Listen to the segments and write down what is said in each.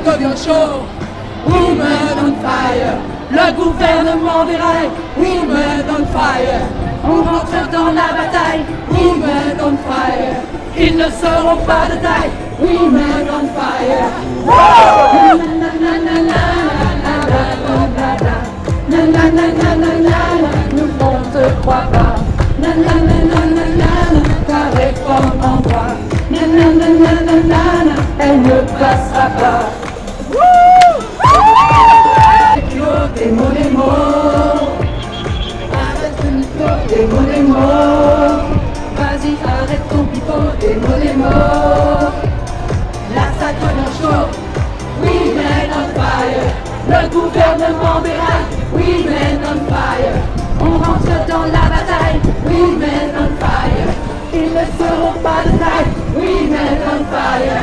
devient chaud. Women on fire, le gouvernement déraille. Women on fire, on rentre dans la bataille. Women on fire, ils ne seront pas de taille. Women on fire. Nous on te croit pas. Ta réforme en droit, elle ne passera pas. Des mots, arrête de nous faire des mots, vas-y arrête ton pipeau, des mots, là ça devient chaud. Women on fire, le gouvernement déraille. Women on fire, on rentre dans la bataille. Women on fire, ils ne seront pas de taille. Women on fire.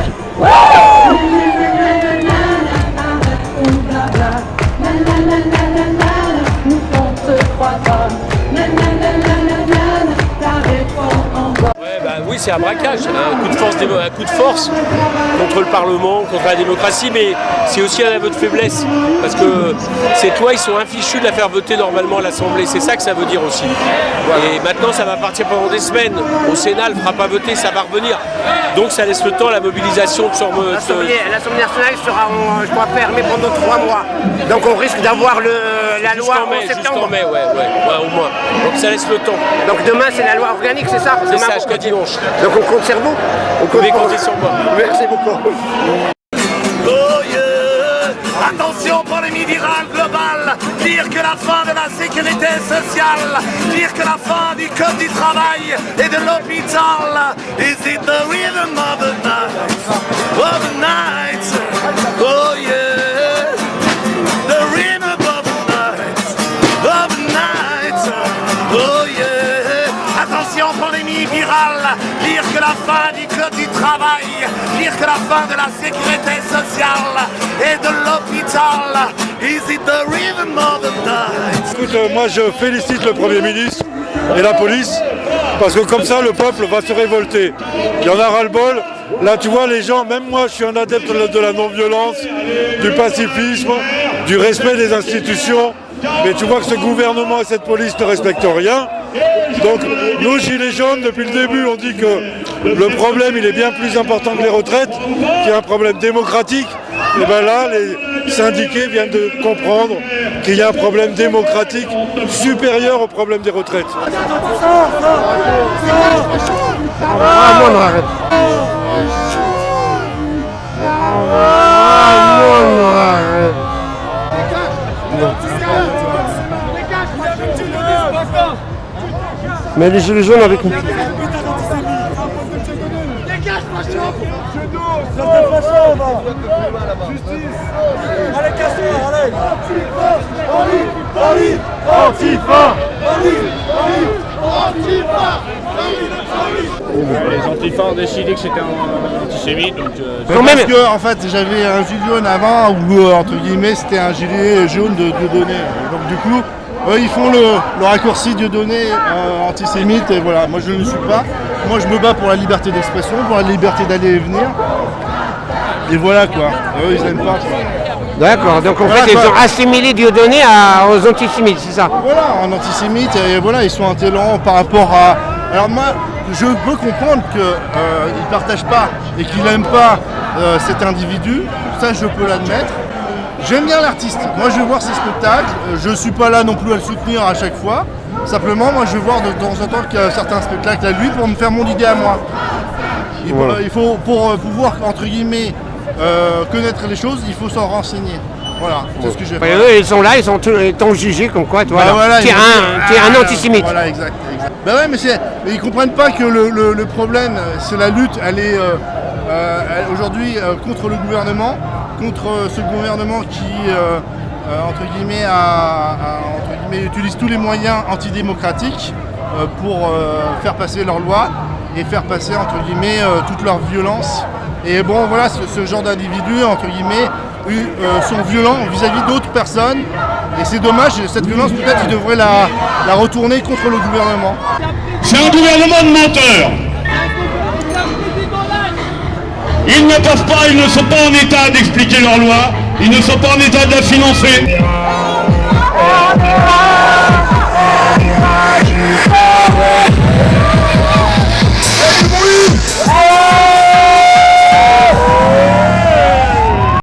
Nous on te croit pas. Ta réforme en bas. Oui, c'est un braquage, un coup de force contre le Parlement, contre la démocratie, mais c'est aussi un aveu de faiblesse, parce que ces lois, ils sont infichus de la faire voter normalement à l'Assemblée, c'est ça que ça veut dire aussi. Et maintenant, ça va partir pendant des semaines, au Sénat, elle ne fera pas voter, ça va revenir. Donc ça laisse le temps à la mobilisation de se remettre. L'Assemblée nationale sera, je crois, fermée pendant 3 mois. Donc on risque d'avoir la loi en septembre. Juste en mai, ouais, au moins. Donc ça laisse le temps. Donc demain, c'est la loi organique, c'est ça? C'est ça, jusqu'à dimanche. Donc on compte sur vous? Vous pouvez compter sur moi. Merci beaucoup. Oh yeah. Attention, pandémie virale globale, dire que la fin de la sécurité sociale, dire que la fin du code du travail et de l'hôpital. Is it the rhythm of the night? Of the night? Oh yeah. The rhythm of the night. Of the night. Oh yeah. Attention, pandémie virale, dire que la fin du code du travail, dire que la fin de la sécurité sociale et de l'hôpital. Is it the rhythm of the night? Écoute, moi je félicite le Premier ministre et la police, parce que comme ça le peuple va se révolter. Il y en a ras-le-bol. Là tu vois les gens, même moi je suis un adepte de la non-violence, du pacifisme, du respect des institutions, mais tu vois que ce gouvernement et cette police ne respectent rien. Donc nous gilets jaunes, depuis le début on dit que le problème il est bien plus important que les retraites, qu'il y a un problème démocratique. Et bien là les syndiqués viennent de comprendre qu'il y a un problème démocratique supérieur au problème des retraites. Mais les gilets jaunes avec nous. Allez, casse-toi, allez. Antifa. Les antifas ont décidé que c'était un antisémite, donc... Parce que, en fait, j'avais un gilet jaune avant, où, entre guillemets, c'était un gilet jaune de Dieudonné. Donc, du coup, eux, ils font le raccourci Dieudonné antisémite, et voilà. Moi, je ne le suis pas. Moi, je me bats pour la liberté d'expression, pour la liberté d'aller et venir. Et voilà, quoi. Et eux, ils n'aiment pas, quoi. D'accord, donc en fait, ils ont assimilé Dieudonné aux antisémites, c'est ça? Voilà, en antisémite, et voilà, ils sont intolérants par rapport à... Alors moi, je peux comprendre qu'ils ne partagent pas et qu'ils n'aiment pas cet individu, ça je peux l'admettre. J'aime bien l'artiste, moi je vais voir ses spectacles, je ne suis pas là non plus à le soutenir à chaque fois. Simplement, moi je vais voir de temps en temps qu'il y a certains spectacles à lui pour me faire mon idée à moi. Il faut, pour pouvoir, entre guillemets, connaître les choses, il faut s'en renseigner. Voilà, c'est ce que j'ai fait. Eux, ils sont là, ils sont jugés comme quoi, toi, voilà, tu es un antisémite. Voilà, exact. Ben ouais, mais ils comprennent pas que le problème, c'est la lutte, elle est aujourd'hui contre le gouvernement, contre ce gouvernement qui, entre guillemets, utilise tous les moyens antidémocratiques pour faire passer leurs lois et faire passer, entre guillemets, toute leur violence. Et bon, voilà, ce genre d'individus, entre guillemets, sont violents vis-à-vis d'autres personnes. Et c'est dommage, cette violence, peut-être, ils devraient la retourner contre le gouvernement. C'est un gouvernement de menteurs. Ils ne peuvent pas, ils ne sont pas en état d'expliquer leur loi, ils ne sont pas en état de la financer.